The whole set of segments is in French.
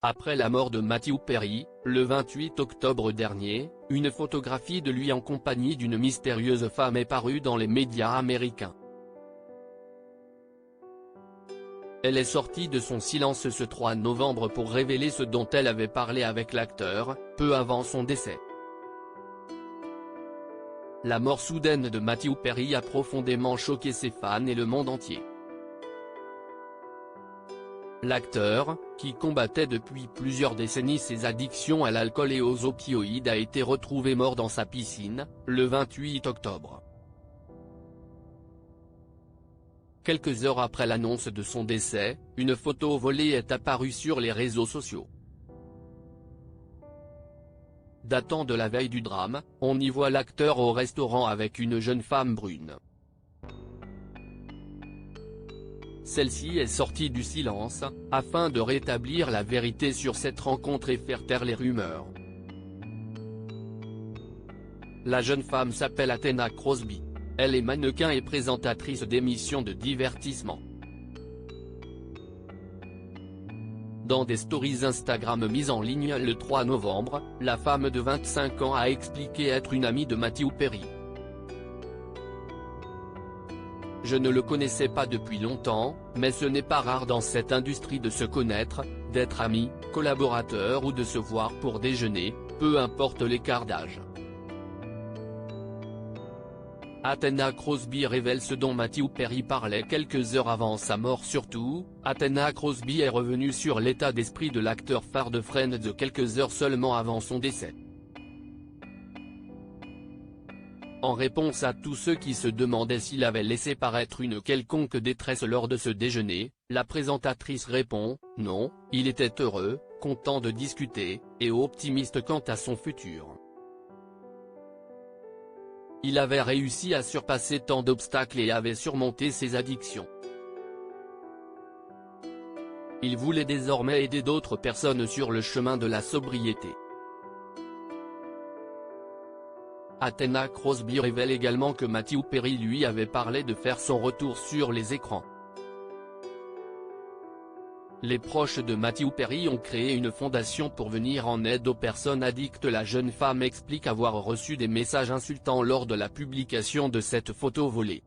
Après la mort de Matthew Perry, le 28 octobre dernier, une photographie de lui en compagnie d'une mystérieuse femme est parue dans les médias américains. Elle est sortie de son silence ce 3 novembre pour révéler ce dont elle avait parlé avec l'acteur, peu avant son décès. La mort soudaine de Matthew Perry a profondément choqué ses fans et le monde entier. L'acteur, qui combattait depuis plusieurs décennies ses addictions à l'alcool et aux opioïdes, a été retrouvé mort dans sa piscine, le 28 octobre. Quelques heures après l'annonce de son décès, une photo volée est apparue sur les réseaux sociaux. Datant de la veille du drame, on y voit l'acteur au restaurant avec une jeune femme brune. Celle-ci est sortie du silence, afin de rétablir la vérité sur cette rencontre et faire taire les rumeurs. La jeune femme s'appelle Athena Crosby. Elle est mannequin et présentatrice d'émissions de divertissement. Dans des stories Instagram mises en ligne le 3 novembre, la femme de 25 ans a expliqué être une amie de Matthew Perry. Je ne le connaissais pas depuis longtemps, mais ce n'est pas rare dans cette industrie de se connaître, d'être amis, collaborateurs ou de se voir pour déjeuner, peu importe l'écart d'âge. Athena Crosby révèle ce dont Matthew Perry parlait quelques heures avant sa mort. Surtout, Athena Crosby est revenue sur l'état d'esprit de l'acteur phare de Friends quelques heures seulement avant son décès. En réponse à tous ceux qui se demandaient s'il avait laissé paraître une quelconque détresse lors de ce déjeuner, la présentatrice répond « Non, il était heureux, content de discuter, et optimiste quant à son futur. Il avait réussi à surpasser tant d'obstacles et avait surmonté ses addictions. Il voulait désormais aider d'autres personnes sur le chemin de la sobriété. » Athena Crosby révèle également que Matthew Perry lui avait parlé de faire son retour sur les écrans. Les proches de Matthew Perry ont créé une fondation pour venir en aide aux personnes addictes. La jeune femme explique avoir reçu des messages insultants lors de la publication de cette photo volée.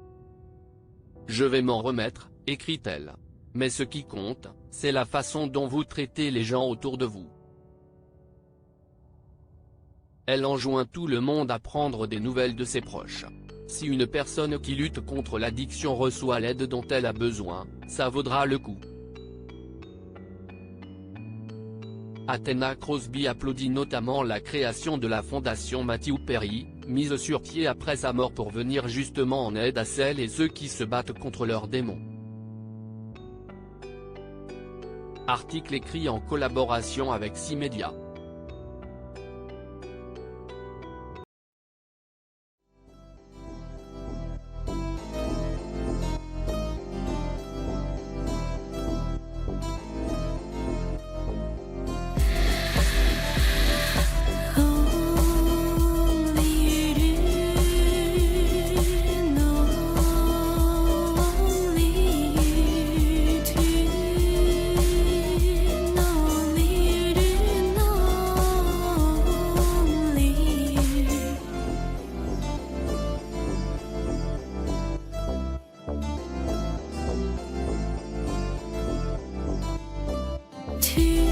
« Je vais m'en remettre », écrit-elle. « Mais ce qui compte, c'est la façon dont vous traitez les gens autour de vous. » Elle enjoint tout le monde à prendre des nouvelles de ses proches. Si une personne qui lutte contre l'addiction reçoit l'aide dont elle a besoin, ça vaudra le coup. Athena Crosby applaudit notamment la création de la fondation Matthew Perry, mise sur pied après sa mort pour venir justement en aide à celles et ceux qui se battent contre leurs démons. Article écrit en collaboration avec 6 médias. To